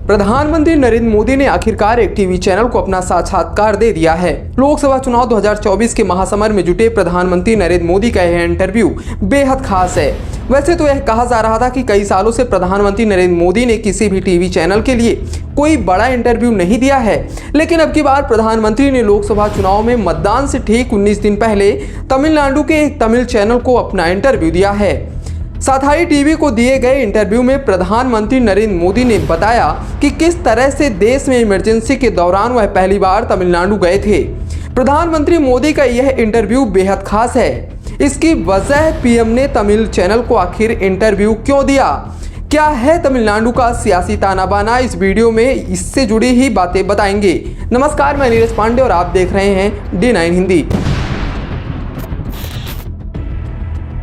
प्रधानमंत्री नरेंद्र मोदी ने आखिरकार एक टीवी चैनल को अपना साक्षात्कार दे दिया है। लोकसभा चुनाव 2024 के महासमर में जुटे प्रधानमंत्री नरेंद्र मोदी का यह इंटरव्यू बेहद खास है। वैसे तो यह कहा जा रहा था कि कई सालों से प्रधानमंत्री नरेंद्र मोदी ने किसी भी टीवी चैनल के लिए कोई बड़ा इंटरव्यू नहीं दिया है, लेकिन अब की बार प्रधानमंत्री ने लोकसभा चुनाव में मतदान से ठीक 19 दिन पहले तमिलनाडु के एक तमिल चैनल को अपना इंटरव्यू दिया है। साथाई टीवी को दिए गए इंटरव्यू में प्रधानमंत्री नरेंद्र मोदी ने बताया कि किस तरह से देश में इमरजेंसी के दौरान वह पहली बार तमिलनाडु गए थे। प्रधानमंत्री मोदी का यह इंटरव्यू बेहद खास है। इसकी वजह पीएम ने तमिल चैनल को आखिर इंटरव्यू क्यों दिया, क्या है तमिलनाडु का सियासी ताना बाना, इस वीडियो में इससे जुड़ी ही बातें बताएंगे। नमस्कार, मैं नीरज पांडे और आप देख रहे हैं D9 हिंदी।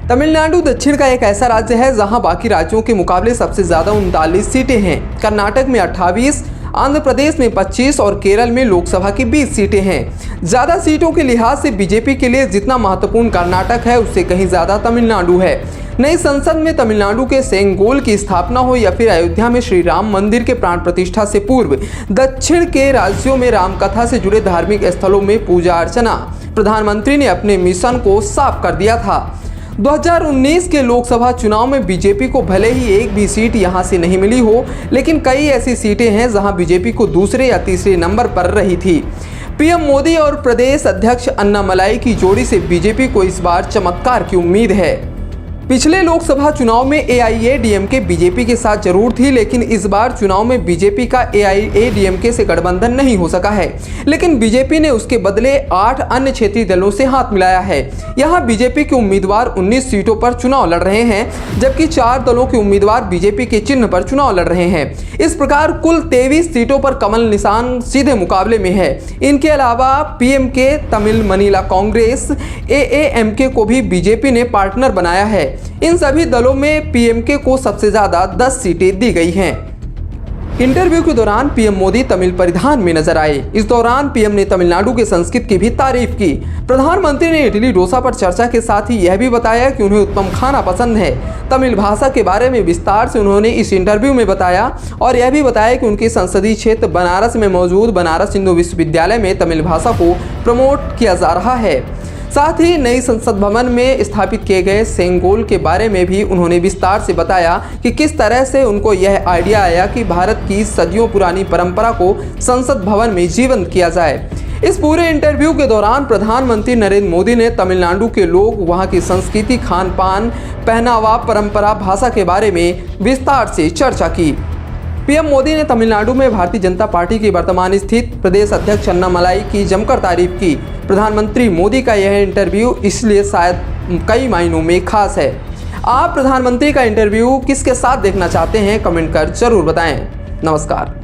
तमिलनाडु दक्षिण का एक ऐसा राज्य है जहां बाकी राज्यों के मुकाबले सबसे ज्यादा 39 सीटें हैं। कर्नाटक में 28, आंध्र प्रदेश में 25 और केरल में लोकसभा की 20 सीटें हैं। ज्यादा सीटों के लिहाज से बीजेपी के लिए जितना महत्वपूर्ण कर्नाटक है उससे कहीं ज्यादा तमिलनाडु है। नई संसद में तमिलनाडु के सेंगोल की स्थापना हो या फिर अयोध्या में श्री राम मंदिर के प्राण प्रतिष्ठा से पूर्व दक्षिण के राज्यों में रामकथा से जुड़े धार्मिक स्थलों में पूजा अर्चना, प्रधानमंत्री ने अपने मिशन को साफ कर दिया था। 2019 के लोकसभा चुनाव में बीजेपी को भले ही एक भी सीट यहां से नहीं मिली हो, लेकिन कई ऐसी सीटें हैं जहां बीजेपी को दूसरे या तीसरे नंबर पर रही थी। पीएम मोदी और प्रदेश अध्यक्ष अन्नामलाई की जोड़ी से बीजेपी को इस बार चमत्कार की उम्मीद है। पिछले लोकसभा चुनाव में AIADMK बीजेपी के साथ जरूर थी, लेकिन इस बार चुनाव में बीजेपी का AIADMK से गठबंधन नहीं हो सका है। लेकिन बीजेपी ने उसके बदले 8 अन्य क्षेत्रीय दलों से हाथ मिलाया है। यहां बीजेपी के उम्मीदवार 19 सीटों पर चुनाव लड़ रहे हैं, जबकि 4 दलों के उम्मीदवार बीजेपी के चिन्ह पर चुनाव लड़ रहे हैं। इस प्रकार कुल 23 सीटों पर कमल निशान सीधे मुकाबले में है। इनके अलावा PMK, Tamil Manila Congress, AAMK को भी बीजेपी ने पार्टनर बनाया है। इन सभी दलों में PMK को सबसे ज्यादा 10 सीटें दी गई हैं। इंटरव्यू के दौरान पीएम मोदी तमिल परिधान में नजर आए। इस दौरान पीएम ने तमिलनाडु के संस्कृति की भी तारीफ की। प्रधानमंत्री ने इडली डोसा पर चर्चा के साथ ही यह भी बताया कि उन्हें उत्तम खाना पसंद है। तमिल भाषा के बारे में विस्तार से उन्होंने इस इंटरव्यू में बताया और यह भी बताया कि उनके संसदीय क्षेत्र बनारस में मौजूद बनारस हिंदू विश्वविद्यालय में तमिल भाषा को प्रमोट किया जा रहा है। साथ ही नई संसद भवन में स्थापित किए गए सेंगोल के बारे में भी उन्होंने विस्तार से बताया कि किस तरह से उनको यह आइडिया आया कि भारत की सदियों पुरानी परंपरा को संसद भवन में जीवंत किया जाए। इस पूरे इंटरव्यू के दौरान प्रधानमंत्री नरेंद्र मोदी ने तमिलनाडु के लोग, वहां की संस्कृति, खान पान, पहनावा, परंपरा, भाषा के बारे में विस्तार से चर्चा की। पीएम मोदी ने तमिलनाडु में भारतीय जनता पार्टी की वर्तमान स्थिति, प्रदेश अध्यक्ष अन्नामलाई की जमकर तारीफ की। प्रधानमंत्री मोदी का यह इंटरव्यू इसलिए शायद कई मायनों में खास है। आप प्रधानमंत्री का इंटरव्यू किसके साथ देखना चाहते हैं, कमेंट कर जरूर बताएं। नमस्कार।